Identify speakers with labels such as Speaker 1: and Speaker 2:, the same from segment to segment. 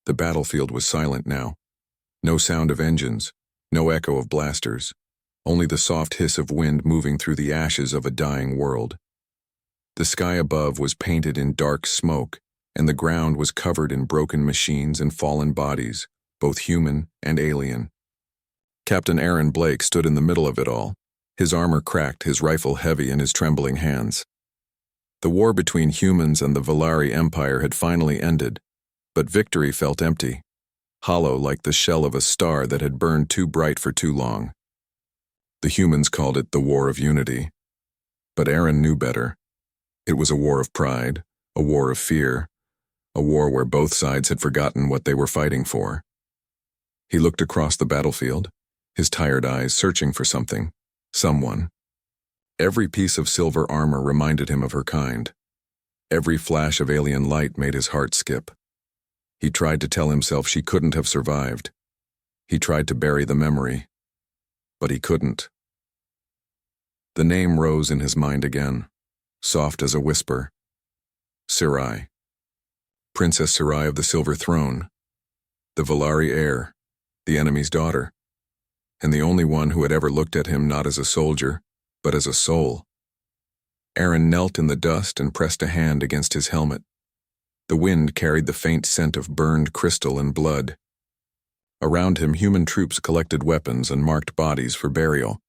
Speaker 1: The battlefield was silent now. No sound of engines, no echo of blasters, only the soft hiss of wind moving through the ashes of a dying world. The sky above was painted in dark smoke, and the ground was covered in broken machines and fallen bodies, both human and alien. Captain Aaron Blake stood in the middle of it all, his armor cracked, his rifle heavy in his trembling hands. The war between humans and the Valari Empire had finally ended, but victory felt empty, hollow like the shell of a star that had burned too bright for too long. The humans called it the War of Unity, but Aaron knew better. It was a war of pride, a war of fear, a war where both sides had forgotten what they were fighting for. He looked across the battlefield, his tired eyes searching for something, someone. Every piece of silver armor reminded him of her kind. Every flash of alien light made his heart skip. He tried to tell himself she couldn't have survived. He tried to bury the memory, but he couldn't. The name rose in his mind again, soft as a whisper. Sarai. Princess Sarai of the Silver Throne. The Valari heir, the enemy's daughter, and the only one who had ever looked at him not as a soldier, but as a soul. Aaron knelt in the dust and pressed a hand against his helmet. The wind carried the faint scent of burned crystal and blood. Around him, human troops collected weapons and marked bodies for burial.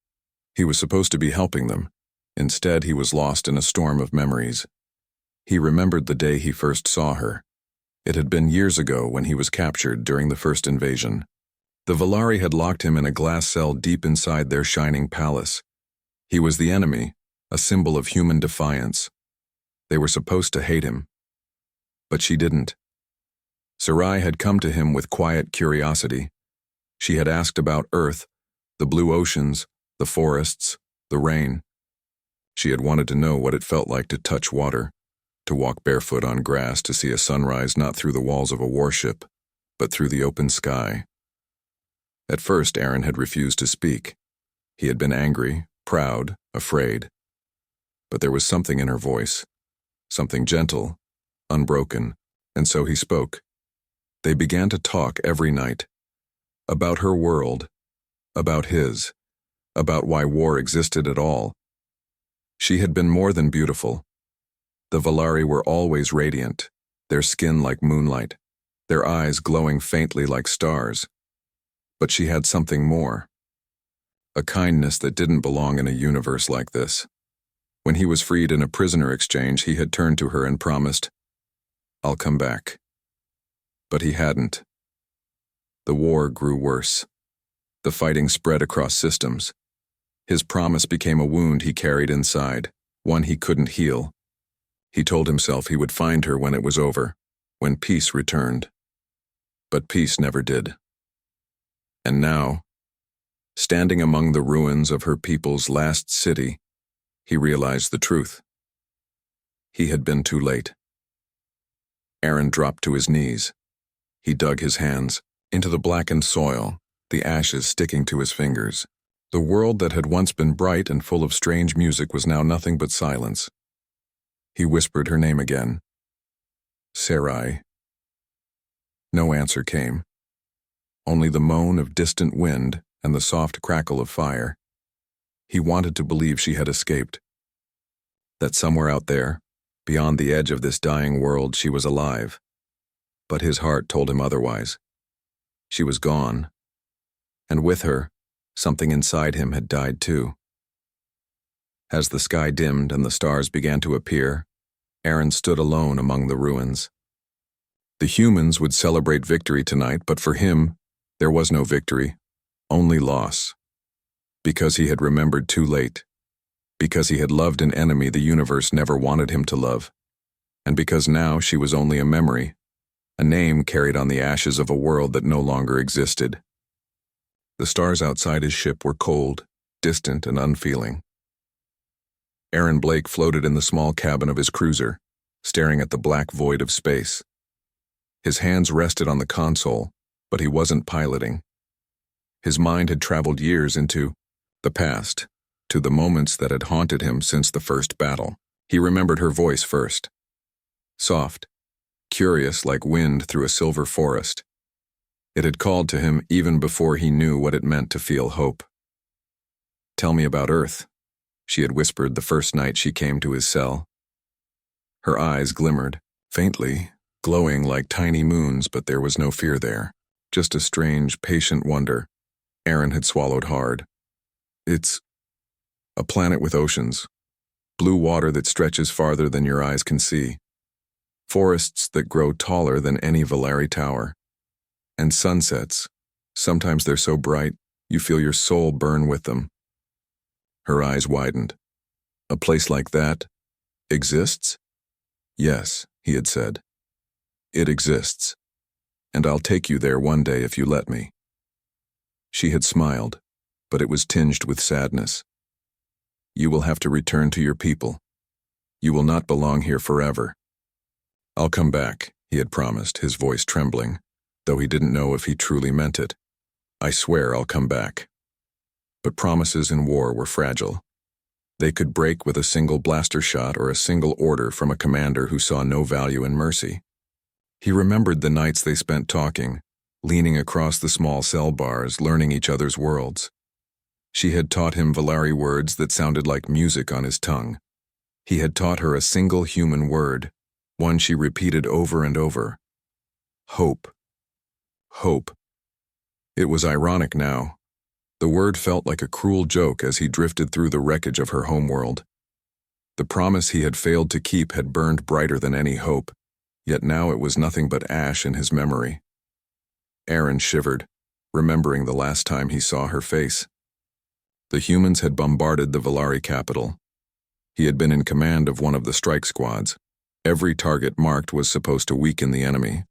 Speaker 1: He was supposed to be helping them. Instead, he was lost in a storm of memories. He remembered the day he first saw her. It had been years ago when he was captured during the first invasion. The Valari had locked him in a glass cell deep inside their shining palace. He was the enemy, a symbol of human defiance. They were supposed to hate him. But she didn't. Sarai had come to him with quiet curiosity. She had asked about Earth, the blue oceans, the forests, the rain. She had wanted to know what it felt like to touch water, to walk barefoot on grass, to see a sunrise not through the walls of a warship, but through the open sky. At first, Aaron had refused to speak. He had been angry, proud, afraid. But there was something in her voice, something gentle, unbroken, and so he spoke. They began to talk every night. About her world, about his, about why war existed at all. She had been more than beautiful. The Valari were always radiant, their skin like moonlight, their eyes glowing faintly like stars. But she had something more. A kindness that didn't belong in a universe like this. When he was freed in a prisoner exchange, he had turned to her and promised, "I'll come back." But he hadn't. The war grew worse. The fighting spread across systems. His promise became a wound he carried inside, one he couldn't heal. He told himself he would find her when it was over, when peace returned. But peace never did. And now, standing among the ruins of her people's last city, he realized the truth. He had been too late. Aaron dropped to his knees. He dug his hands into the blackened soil, the ashes sticking to his fingers. The world that had once been bright and full of strange music was now nothing but silence. He whispered her name again. Sarai. No answer came. Only the moan of distant wind and the soft crackle of fire. He wanted to believe she had escaped. That somewhere out there, beyond the edge of this dying world, she was alive. But his heart told him otherwise. She was gone. And with her, something inside him had died too. As the sky dimmed and the stars began to appear, Aaron stood alone among the ruins. The humans would celebrate victory tonight, but for him, there was no victory, only loss. Because he had remembered too late. Because he had loved an enemy the universe never wanted him to love. And because now she was only a memory, a name carried on the ashes of a world that no longer existed. The stars outside his ship were cold, distant, and unfeeling. Aaron Blake floated in the small cabin of his cruiser, staring at the black void of space. His hands rested on the console, but he wasn't piloting. His mind had traveled years into the past, to the moments that had haunted him since the first battle. He remembered her voice first. Soft, curious like wind through a silver forest. It had called to him even before he knew what it meant to feel hope. "Tell me about Earth," she had whispered the first night she came to his cell. Her eyes glimmered, faintly, glowing like tiny moons, but there was no fear there, just a strange, patient wonder. Aaron had swallowed hard. "It's a planet with oceans, blue water that stretches farther than your eyes can see, forests that grow taller than any Valari tower, and sunsets. Sometimes they're so bright, you feel your soul burn with them." Her eyes widened. "A place like that exists?" "Yes," he had said. "It exists. And I'll take you there one day if you let me." She had smiled, but it was tinged with sadness. "You will have to return to your people. You will not belong here forever." "I'll come back," he had promised, his voice trembling, though he didn't know if he truly meant it. "I swear I'll come back." But promises in war were fragile. They could break with a single blaster shot or a single order from a commander who saw no value in mercy. He remembered the nights they spent talking, leaning across the small cell bars, learning each other's worlds. She had taught him Valari words that sounded like music on his tongue. He had taught her a single human word, one she repeated over and over. Hope. Hope. It was ironic now. The word felt like a cruel joke as he drifted through the wreckage of her homeworld. The promise he had failed to keep had burned brighter than any hope, yet now it was nothing but ash in his memory. Aaron shivered, remembering the last time he saw her face. The humans had bombarded the Valari capital. He had been in command of one of the strike squads. Every target marked was supposed to weaken the enemy.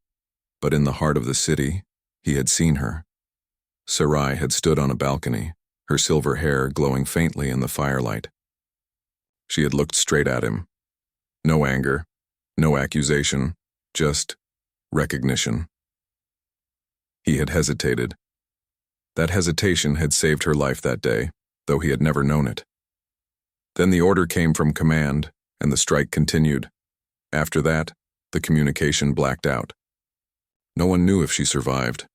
Speaker 1: But in the heart of the city, he had seen her. Sarai had stood on a balcony, her silver hair glowing faintly in the firelight. She had looked straight at him. No anger, no accusation, just recognition. He had hesitated. That hesitation had saved her life that day, though he had never known it. Then the order came from command, and the strike continued. After that, the communication blacked out. No one knew if she survived.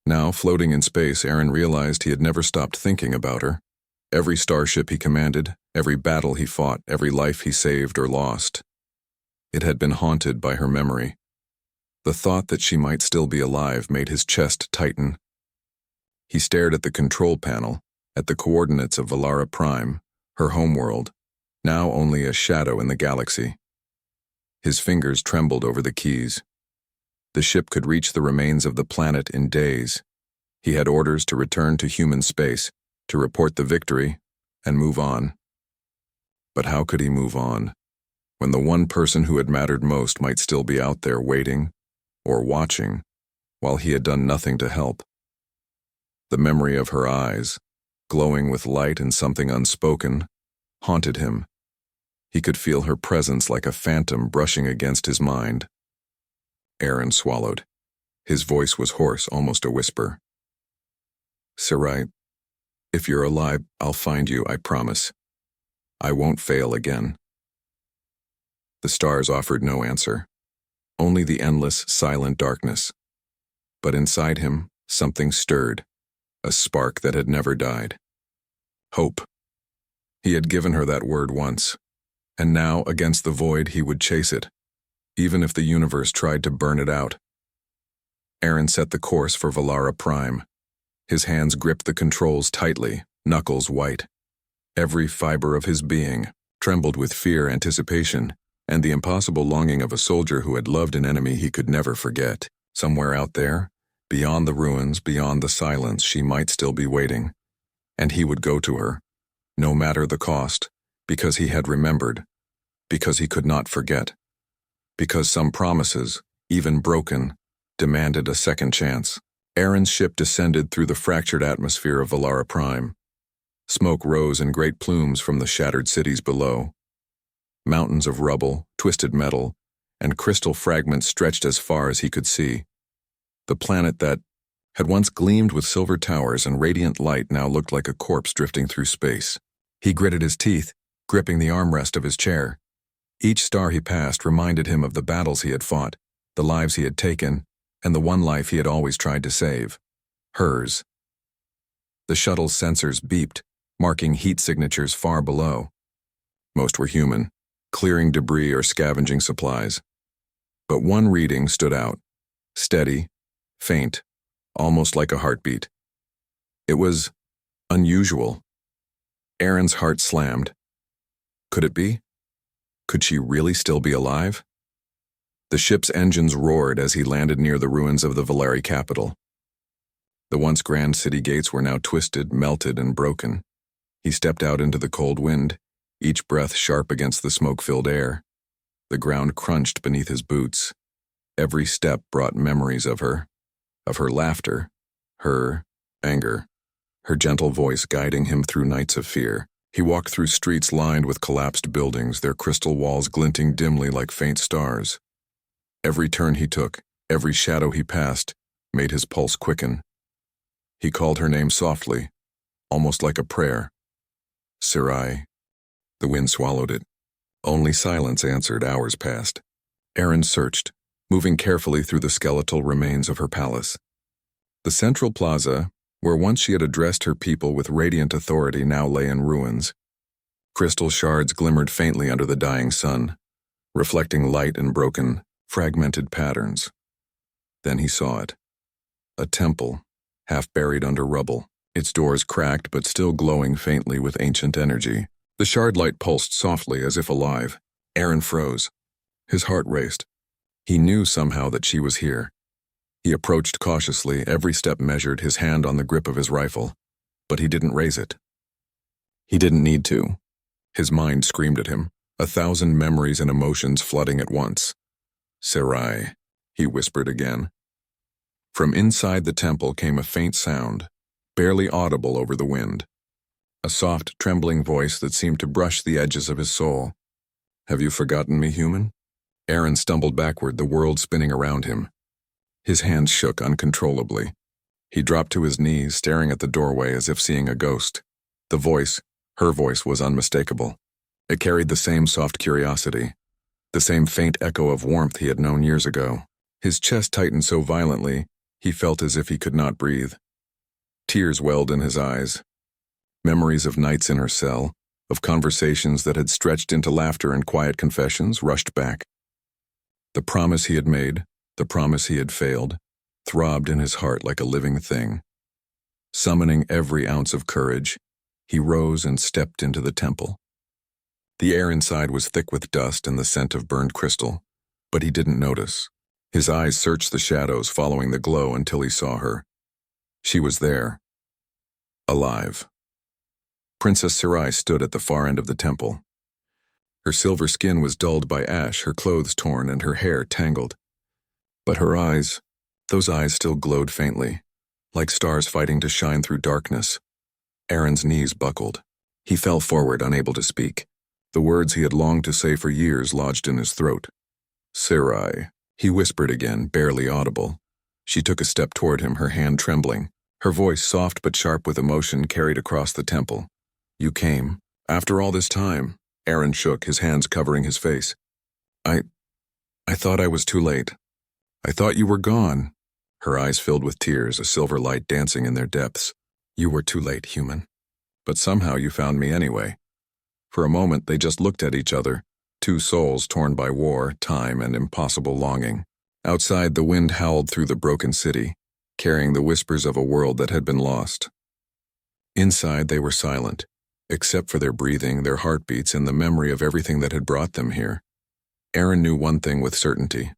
Speaker 1: Now, floating in space, Aaron realized he had never stopped thinking about her. Every starship he commanded, every battle he fought, every life he saved or lost. It had been haunted by her memory. The thought that she might still be alive made his chest tighten. He stared at the control panel, at the coordinates of Valara Prime, her homeworld, now only a shadow in the galaxy. His fingers trembled over the keys. The ship could reach the remains of the planet in days. He had orders to return to human space, to report the victory, and move on. But how could he move on, when the one person who had mattered most might still be out there waiting, or watching, while he had done nothing to help? The memory of her eyes, glowing with light and something unspoken, haunted him. He could feel her presence like a phantom brushing against his mind. Aaron swallowed. His voice was hoarse, almost a whisper. "Sarai, if you're alive, I'll find you, I promise. I won't fail again." The stars offered no answer, only the endless, silent darkness. But inside him, something stirred, a spark that had never died. Hope. He had given her that word once, and now, against the void, he would chase it, even if the universe tried to burn it out. Aaron set the course for Valara Prime. His hands gripped the controls tightly, knuckles white. Every fiber of his being trembled with fear, anticipation, and the impossible longing of a soldier who had loved an enemy he could never forget. Somewhere out there, beyond the ruins, beyond the silence, she might still be waiting. And he would go to her, no matter the cost, because he had remembered, because he could not forget. Because some promises, even broken, demanded a second chance. Aaron's ship descended through the fractured atmosphere of Valara Prime. Smoke rose in great plumes from the shattered cities below. Mountains of rubble, twisted metal, and crystal fragments stretched as far as he could see. The planet that had once gleamed with silver towers and radiant light now looked like a corpse drifting through space. He gritted his teeth, gripping the armrest of his chair. Each star he passed reminded him of the battles he had fought, the lives he had taken, and the one life he had always tried to save. Hers. The shuttle's sensors beeped, marking heat signatures far below. Most were human, clearing debris or scavenging supplies. But one reading stood out. Steady, faint, almost like a heartbeat. It was unusual. Aaron's heart slammed. Could it be? Could she really still be alive? The ship's engines roared as he landed near the ruins of the Valeri capital. The once grand city gates were now twisted, melted, and broken. He stepped out into the cold wind, each breath sharp against the smoke-filled air. The ground crunched beneath his boots. Every step brought memories of her laughter, her anger, her gentle voice guiding him through nights of fear. He walked through streets lined with collapsed buildings, their crystal walls glinting dimly like faint stars. Every turn he took, every shadow he passed, made his pulse quicken. He called her name softly, almost like a prayer. Sarai. The wind swallowed it. Only silence answered. Hours passed. Aaron searched, moving carefully through the skeletal remains of her palace. The central plaza, where once she had addressed her people with radiant authority, now lay in ruins. Crystal shards glimmered faintly under the dying sun, reflecting light in broken, fragmented patterns. Then he saw it. A temple, half buried under rubble, its doors cracked but still glowing faintly with ancient energy. The shard light pulsed softly as if alive. Aaron froze. His heart raced. He knew somehow that she was here. He approached cautiously, every step measured, his hand on the grip of his rifle. But he didn't raise it. He didn't need to. His mind screamed at him, 1,000 memories and emotions flooding at once. Sarai, he whispered again. From inside the temple came a faint sound, barely audible over the wind. A soft, trembling voice that seemed to brush the edges of his soul. Have you forgotten me, human? Aaron stumbled backward, the world spinning around him. His hands shook uncontrollably. He dropped to his knees, staring at the doorway as if seeing a ghost. The voice, her voice, was unmistakable. It carried the same soft curiosity, the same faint echo of warmth he had known years ago. His chest tightened so violently, he felt as if he could not breathe. Tears welled in his eyes. Memories of nights in her cell, of conversations that had stretched into laughter and quiet confessions, rushed back. The promise he had made, the promise he had failed, throbbed in his heart like a living thing. Summoning every ounce of courage, he rose and stepped into the temple. The air inside was thick with dust and the scent of burned crystal, but he didn't notice. His eyes searched the shadows, following the glow until he saw her. She was there, alive. Princess Sarai stood at the far end of the temple. Her silver skin was dulled by ash, her clothes torn, and her hair tangled. But her eyes, those eyes still glowed faintly, like stars fighting to shine through darkness. Aaron's knees buckled. He fell forward, unable to speak. The words he had longed to say for years lodged in his throat. Sarai, he whispered again, barely audible. She took a step toward him, her hand trembling. Her voice, soft but sharp with emotion, carried across the temple. You came. After all this time. Aaron shook, his hands covering his face. I thought I was too late. I thought you were gone. Her eyes filled with tears, a silver light dancing in their depths. You were too late, human. But somehow you found me anyway. For a moment they just looked at each other, two souls torn by war, time, and impossible longing. Outside, the wind howled through the broken city, carrying the whispers of a world that had been lost. Inside, they were silent, except for their breathing, their heartbeats, and the memory of everything that had brought them here. Aaron knew one thing with certainty.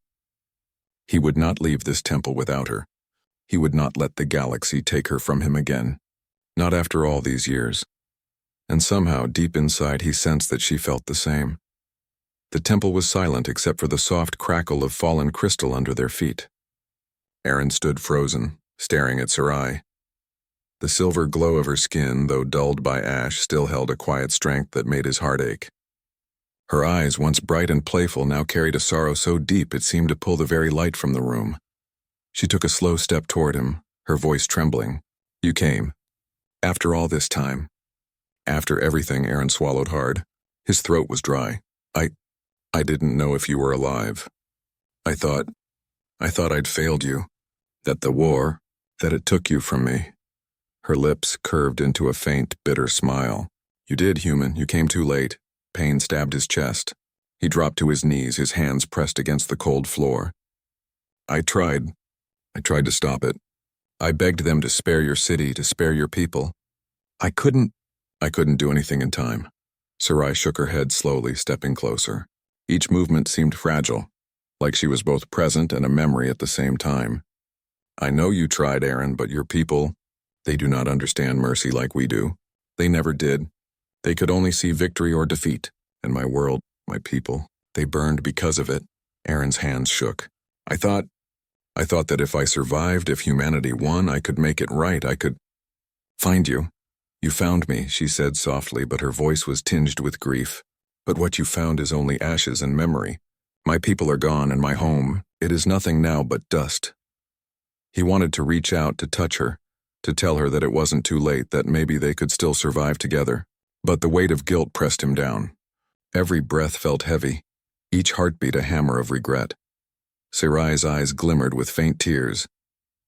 Speaker 1: He would not leave this temple without her. He would not let the galaxy take her from him again. Not after all these years. And somehow, deep inside, he sensed that she felt the same. The temple was silent except for the soft crackle of fallen crystal under their feet. Aaron stood frozen, staring at Sarai. The silver glow of her skin, though dulled by ash, still held a quiet strength that made his heart ache. Her eyes, once bright and playful, now carried a sorrow so deep it seemed to pull the very light from the room. She took a slow step toward him, her voice trembling. You came. After all this time. After everything, Aaron swallowed hard. His throat was dry. I didn't know if you were alive. I thought I'd failed you. That the war, that it took you from me. Her lips curved into a faint, bitter smile. You did, human. You came too late. Pain stabbed his chest. He dropped to his knees, his hands pressed against the cold floor. I tried to stop it. I begged them to spare your city, to spare your people. I couldn't do anything in time. Sarai shook her head slowly, stepping closer. Each movement seemed fragile, like she was both present and a memory at the same time. I know you tried, Aaron, but your people, they do not understand mercy like we do. They never did. They could only see victory or defeat. And my world, my people, they burned because of it. Aaron's hands shook. I thought that if I survived, if humanity won, I could make it right. I could find you. You found me, she said softly, but her voice was tinged with grief. But what you found is only ashes and memory. My people are gone, and my home, it is nothing now but dust. He wanted to reach out, to touch her, to tell her that it wasn't too late, that maybe they could still survive together. But the weight of guilt pressed him down. Every breath felt heavy, each heartbeat a hammer of regret. Sarai's eyes glimmered with faint tears,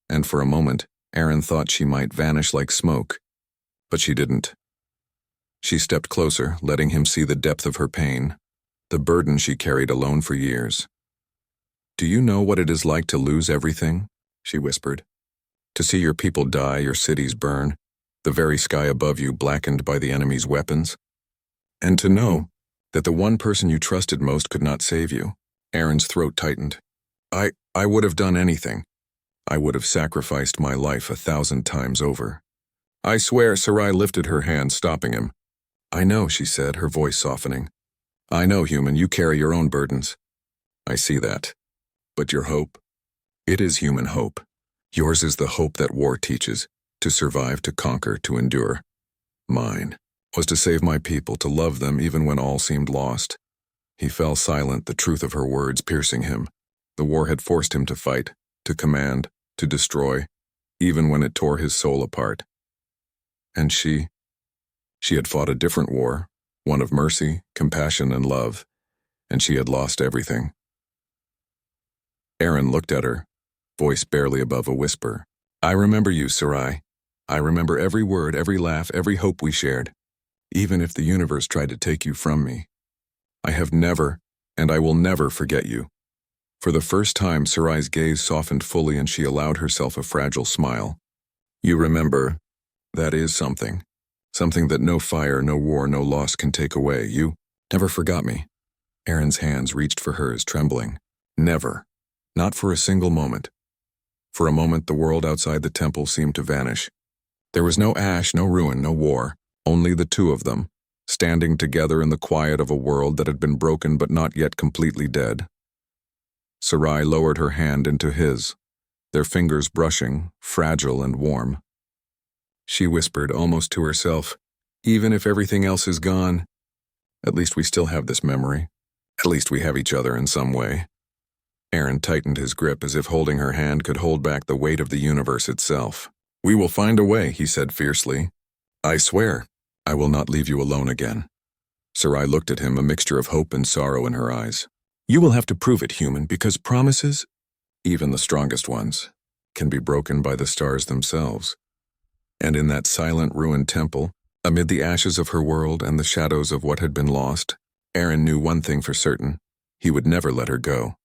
Speaker 1: and for a moment, Aaron thought she might vanish like smoke. But she didn't. She stepped closer, letting him see the depth of her pain, the burden she carried alone for years. Do you know what it is like to lose everything? She whispered. To see your people die, your cities burn, the very sky above you blackened by the enemy's weapons? And to know that the one person you trusted most could not save you. Aaron's throat tightened. I would have done anything. I would have sacrificed my life 1,000 times over. I swear, Sarai lifted her hand, stopping him. I know, she said, her voice softening. I know, human, you carry your own burdens. I see that. But your hope? It is human hope. Yours is the hope that war teaches, to survive, to conquer, to endure. Mine was to save my people, to love them even when all seemed lost. He fell silent, the truth of her words piercing him. The war had forced him to fight, to command, to destroy, even when it tore his soul apart. And she had fought a different war, one of mercy, compassion, and love, and she had lost everything. Aaron looked at her, voice barely above a whisper. I remember you, Sarai. I remember every word, every laugh, every hope we shared, even if the universe tried to take you from me. I have never, and I will never forget you. For the first time, Sarai's gaze softened fully and she allowed herself a fragile smile. You remember, that is something. Something that no fire, no war, no loss can take away. You never forgot me. Aaron's hands reached for hers, trembling. Never. Not for a single moment. For a moment, the world outside the temple seemed to vanish. There was no ash, no ruin, no war, only the two of them, standing together in the quiet of a world that had been broken but not yet completely dead. Sarai lowered her hand into his, their fingers brushing, fragile and warm. She whispered, almost to herself, even if everything else is gone, at least we still have this memory. At least we have each other in some way. Aaron tightened his grip as if holding her hand could hold back the weight of the universe itself. We will find a way, he said fiercely. I swear, I will not leave you alone again. Sarai looked at him, a mixture of hope and sorrow in her eyes. You will have to prove it, human, because promises, even the strongest ones, can be broken by the stars themselves. And in that silent, ruined temple, amid the ashes of her world and the shadows of what had been lost, Aaron knew one thing for certain. He would never let her go.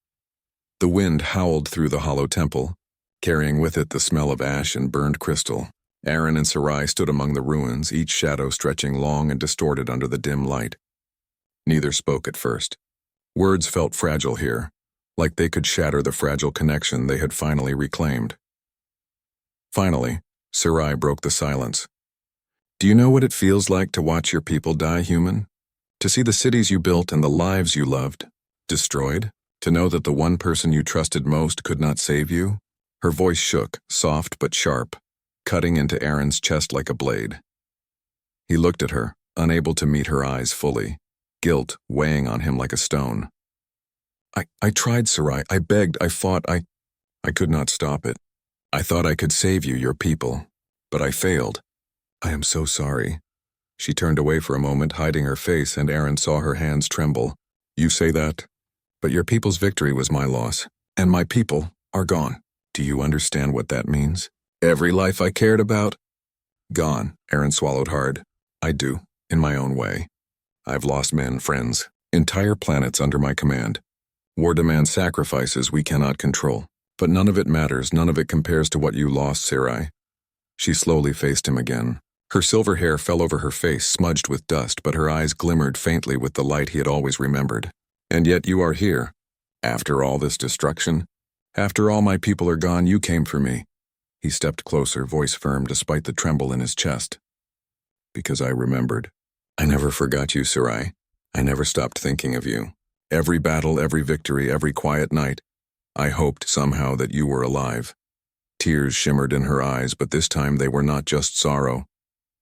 Speaker 1: The wind howled through the hollow temple, carrying with it the smell of ash and burned crystal. Aaron and Sarai stood among the ruins, each shadow stretching long and distorted under the dim light. Neither spoke at first. Words felt fragile here, like they could shatter the fragile connection they had finally reclaimed. Finally, Sarai broke the silence. Do you know what it feels like to watch your people die, human? To see the cities you built and the lives you loved destroyed? To know that the one person you trusted most could not save you? Her voice shook, soft but sharp, cutting into Aaron's chest like a blade. He looked at her, unable to meet her eyes fully, guilt weighing on him like a stone. I tried, Sarai. I begged, I fought, I could not stop it. I thought I could save you, your people, but I failed. I am so sorry. She turned away for a moment, hiding her face, and Aaron saw her hands tremble. You say that? But your people's victory was my loss, and my people are gone. Do you understand what that means? Every life I cared about? Gone, Aaron swallowed hard. I do, in my own way. I've lost men, friends, entire planets under my command. War demands sacrifices we cannot control. But none of it matters, none of it compares to what you lost, Sarai. She slowly faced him again. Her silver hair fell over her face, smudged with dust, but her eyes glimmered faintly with the light he had always remembered. And yet you are here. After all this destruction, after all my people are gone, you came for me. He stepped closer, voice firm despite the tremble in his chest. Because I remembered. I never forgot you, Sarai. I never stopped thinking of you. Every battle, every victory, every quiet night, I hoped somehow that you were alive. Tears shimmered in her eyes, but this time they were not just sorrow.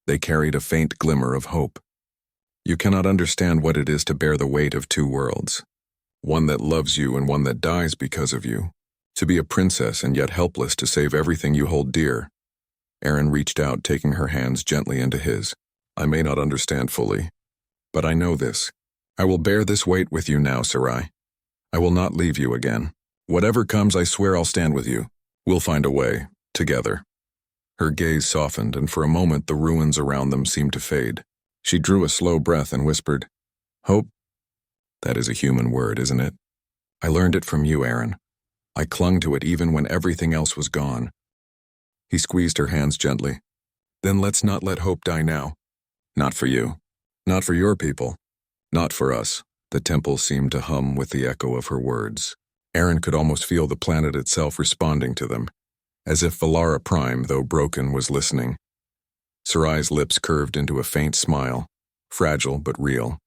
Speaker 1: They carried a faint glimmer of hope. You cannot understand what it is to bear the weight of two worlds. One that loves you and one that dies because of you. To be a princess and yet helpless to save everything you hold dear. Aaron reached out, taking her hands gently into his. I may not understand fully, but I know this. I will bear this weight with you now, Sarai. I will not leave you again. Whatever comes, I swear I'll stand with you. We'll find a way, together. Her gaze softened, and for a moment the ruins around them seemed to fade. She drew a slow breath and whispered, Hope? That is a human word, isn't it? I learned it from you, Aaron. I clung to it even when everything else was gone. He squeezed her hands gently. Then let's not let hope die now. Not for you. Not for your people. Not for us. The temple seemed to hum with the echo of her words. Aaron could almost feel the planet itself responding to them, as if Valara Prime, though broken, was listening. Sarai's lips curved into a faint smile, fragile but real.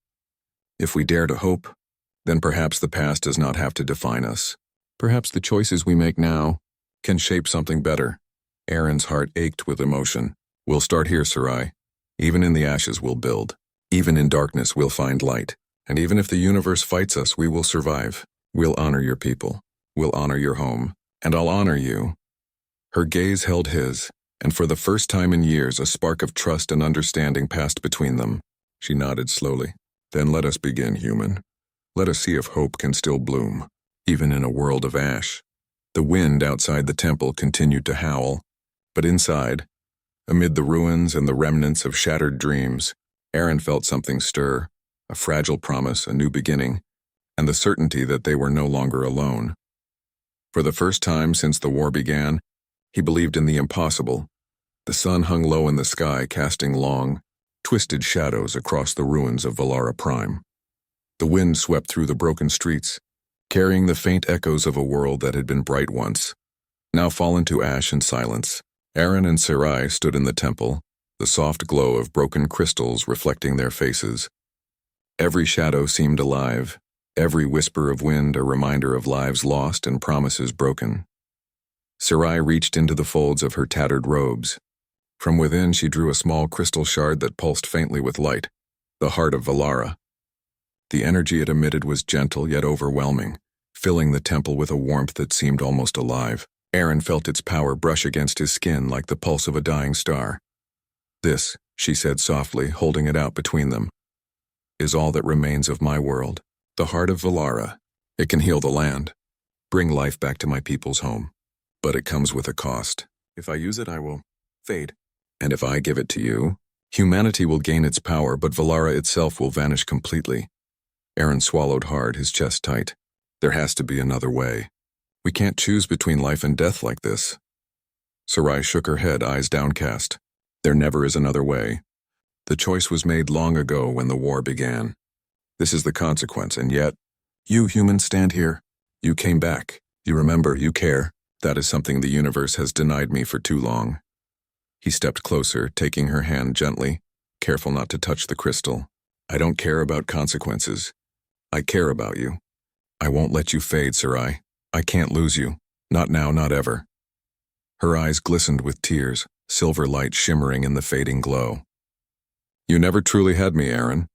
Speaker 1: If we dare to hope, then perhaps the past does not have to define us. Perhaps the choices we make now can shape something better. Aaron's heart ached with emotion. We'll start here, Sarai. Even in the ashes we'll build. Even in darkness we'll find light. And even if the universe fights us, we will survive. We'll honor your people. We'll honor your home. And I'll honor you. Her gaze held his, and for the first time in years a spark of trust and understanding passed between them. She nodded slowly. Then let us begin, human. Let us see if hope can still bloom, even in a world of ash. The wind outside the temple continued to howl, but inside, amid the ruins and the remnants of shattered dreams, Aaron felt something stir, a fragile promise, a new beginning, and the certainty that they were no longer alone. For the first time since the war began, he believed in the impossible. The sun hung low in the sky, casting long, twisted shadows across the ruins of Valara Prime. The wind swept through the broken streets, carrying the faint echoes of a world that had been bright once, now fallen to ash and silence. Aaron and Sarai stood in the temple, the soft glow of broken crystals reflecting their faces. Every shadow seemed alive, every whisper of wind a reminder of lives lost and promises broken. Sarai reached into the folds of her tattered robes. From within she drew a small crystal shard that pulsed faintly with light, the heart of Valara. The energy it emitted was gentle yet overwhelming, filling the temple with a warmth that seemed almost alive. Aaron felt its power brush against his skin like the pulse of a dying star. This, she said softly, holding it out between them, is all that remains of my world. The heart of Valara. It can heal the land, bring life back to my people's home. But it comes with a cost. If I use it, I will fade. And if I give it to you, humanity will gain its power, but Valara itself will vanish completely. Aaron swallowed hard, his chest tight. There has to be another way. We can't choose between life and death like this. Sarai shook her head, eyes downcast. There never is another way. The choice was made long ago when the war began. This is the consequence, and yet, you humans stand here. You came back. You remember, you care. That is something the universe has denied me for too long. He stepped closer, taking her hand gently, careful not to touch the crystal. I don't care about consequences. I care about you. I won't let you fade, Sarai. I can't lose you. Not now, not ever. Her eyes glistened with tears, silver light shimmering in the fading glow. You never truly had me, Aaron.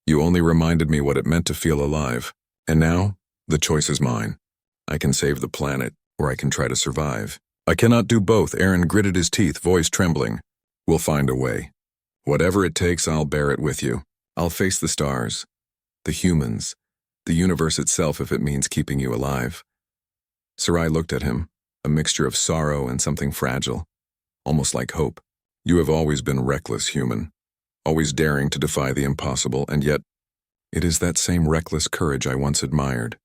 Speaker 1: You only reminded me what it meant to feel alive. And now, the choice is mine. I can save the planet, or I can try to survive. I cannot do both, Aaron gritted his teeth, voice trembling. We'll find a way. Whatever it takes, I'll bear it with you. I'll face the stars, the humans, the universe itself if it means keeping you alive. Sarai looked at him, a mixture of sorrow and something fragile, almost like hope. You have always been reckless, human, always daring to defy the impossible, and yet it is that same reckless courage I once admired.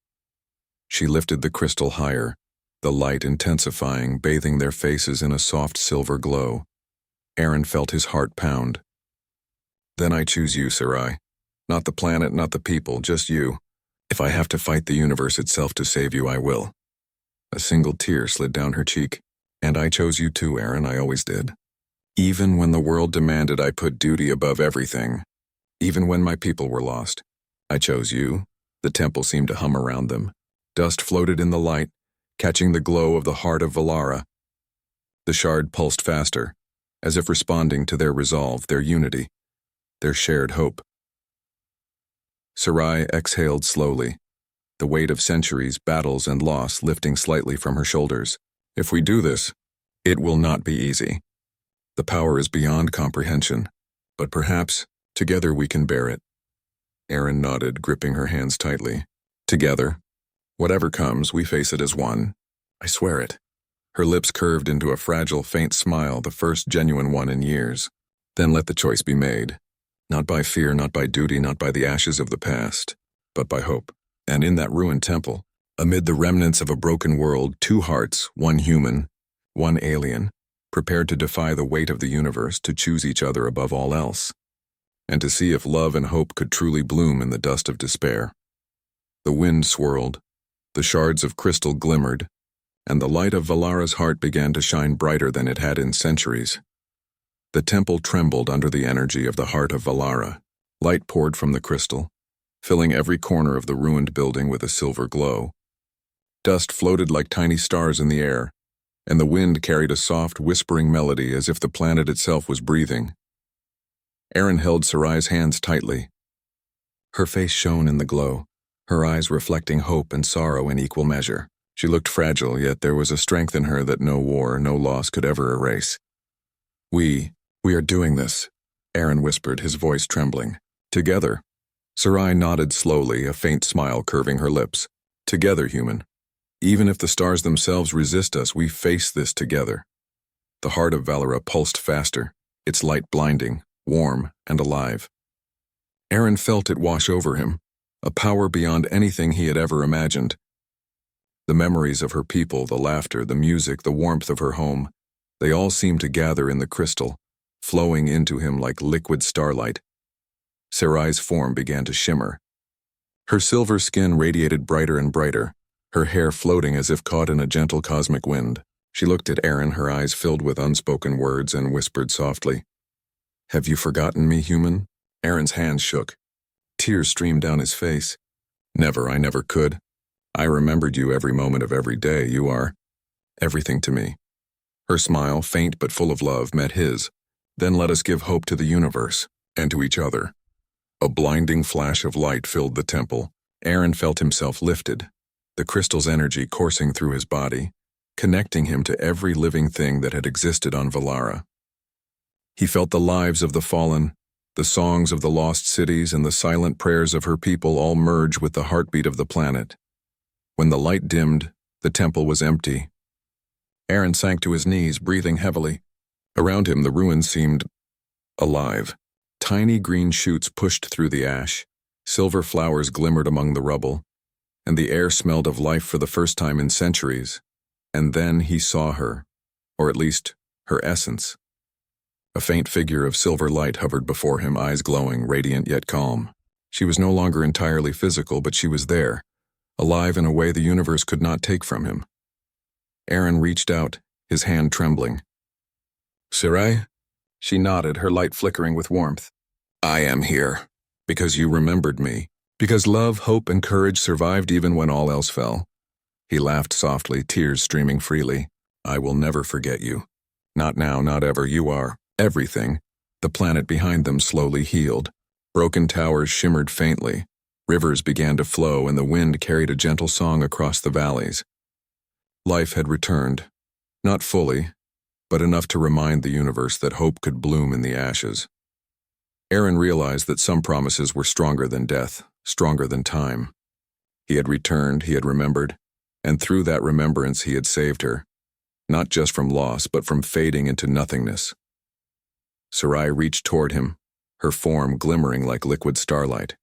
Speaker 1: She lifted the crystal higher, the light intensifying, bathing their faces in a soft silver glow. Aaron felt his heart pound. Then I choose you, Sarai. Not the planet, not the people, just you. If I have to fight the universe itself to save you, I will. A single tear slid down her cheek. And I chose you too, Aaron, I always did. Even when the world demanded I put duty above everything. Even when my people were lost. I chose you. The temple seemed to hum around them. Dust floated in the light, catching the glow of the heart of Valara. The shard pulsed faster, as if responding to their resolve, their unity, their shared hope. Sarai exhaled slowly, the weight of centuries, battles, and loss lifting slightly from her shoulders. If we do this, it will not be easy. The power is beyond comprehension, but perhaps together we can bear it. Aaron nodded, gripping her hands tightly. Together. Whatever comes, we face it as one. I swear it. Her lips curved into a fragile, faint smile, the first genuine one in years. Then let the choice be made. Not by fear, not by duty, not by the ashes of the past, but by hope. And in that ruined temple, amid the remnants of a broken world, two hearts, one human, one alien, prepared to defy the weight of the universe, to choose each other above all else, and to see if love and hope could truly bloom in the dust of despair. The wind swirled, the shards of crystal glimmered, and the light of Valara's heart began to shine brighter than it had in centuries. The temple trembled under the energy of the heart of Valara. Light poured from the crystal, filling every corner of the ruined building with a silver glow. Dust floated like tiny stars in the air, and the wind carried a soft, whispering melody as if the planet itself was breathing. Aaron held Sarai's hands tightly. Her face shone in the glow, her eyes reflecting hope and sorrow in equal measure. She looked fragile, yet there was a strength in her that no war, no loss could ever erase. We are doing this, Aaron whispered, his voice trembling. Together. Sarai nodded slowly, a faint smile curving her lips. Together, human. Even if the stars themselves resist us, we face this together. The heart of Valara pulsed faster, its light blinding, warm, and alive. Aaron felt it wash over him, a power beyond anything he had ever imagined. The memories of her people, the laughter, the music, the warmth of her home, they all seemed to gather in the crystal, flowing into him like liquid starlight. Sarai's form began to shimmer. Her silver skin radiated brighter and brighter, her hair floating as if caught in a gentle cosmic wind. She looked at Aaron, her eyes filled with unspoken words, and whispered softly, "Have you forgotten me, human?" Aaron's hands shook. Tears streamed down his face. "Never, I never could. I remembered you every moment of every day. You are everything to me." Her smile, faint but full of love, met his. "Then let us give hope to the universe, and to each other." A blinding flash of light filled the temple. Aaron felt himself lifted, the crystal's energy coursing through his body, connecting him to every living thing that had existed on Valara. He felt the lives of the fallen, the songs of the lost cities, and the silent prayers of her people all merge with the heartbeat of the planet. When the light dimmed, the temple was empty. Aaron sank to his knees, breathing heavily. Around him, the ruins seemed alive. Tiny green shoots pushed through the ash, silver flowers glimmered among the rubble, and the air smelled of life for the first time in centuries. And then he saw her, or at least her essence. A faint figure of silver light hovered before him, eyes glowing, radiant yet calm. She was no longer entirely physical, but she was there, alive in a way the universe could not take from him. Aaron reached out, his hand trembling. "Sarai?" She nodded, her light flickering with warmth. "I am here, because you remembered me, because love, hope, and courage survived even when all else fell." He laughed softly, tears streaming freely. "I will never forget you. Not now, not ever. You are everything." The planet behind them slowly healed. Broken towers shimmered faintly. Rivers began to flow, and the wind carried a gentle song across the valleys. Life had returned, not fully, but enough to remind the universe that hope could bloom in the ashes. Aaron realized that some promises were stronger than death, stronger than time. He had returned, he had remembered, and through that remembrance he had saved her. not just from loss, but from fading into nothingness. Sarai reached toward him, her form glimmering like liquid starlight.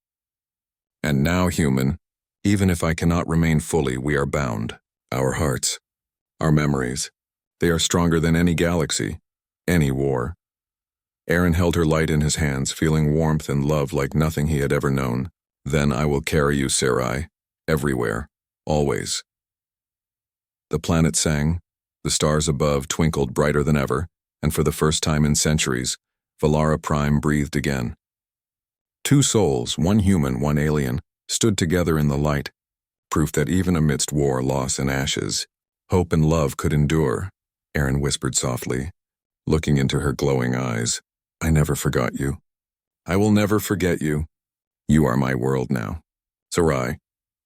Speaker 1: And now, human, even if I cannot remain fully, we are bound. Our hearts, our memories, they are stronger than any galaxy, any war. Aaron held her light in his hands, feeling warmth and love like nothing he had ever known. Then I will carry you, Sarai, everywhere, always. The planet sang, the stars above twinkled brighter than ever, and for the first time in centuries, Valara Prime breathed again. Two souls, one human, one alien, stood together in the light, proof that even amidst war, loss, and ashes, hope and love could endure, Aaron whispered softly, looking into her glowing eyes. I never forgot you. I will never forget you. You are my world now. Sarai,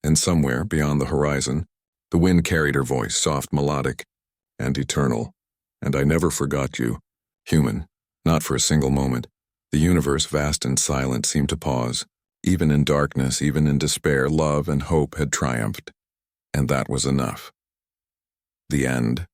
Speaker 1: and somewhere beyond the horizon, the wind carried her voice, soft, melodic, and eternal. And I never forgot you, human, not for a single moment. The universe, vast and silent, seemed to pause. Even in darkness, even in despair, love and hope had triumphed. And that was enough. The end.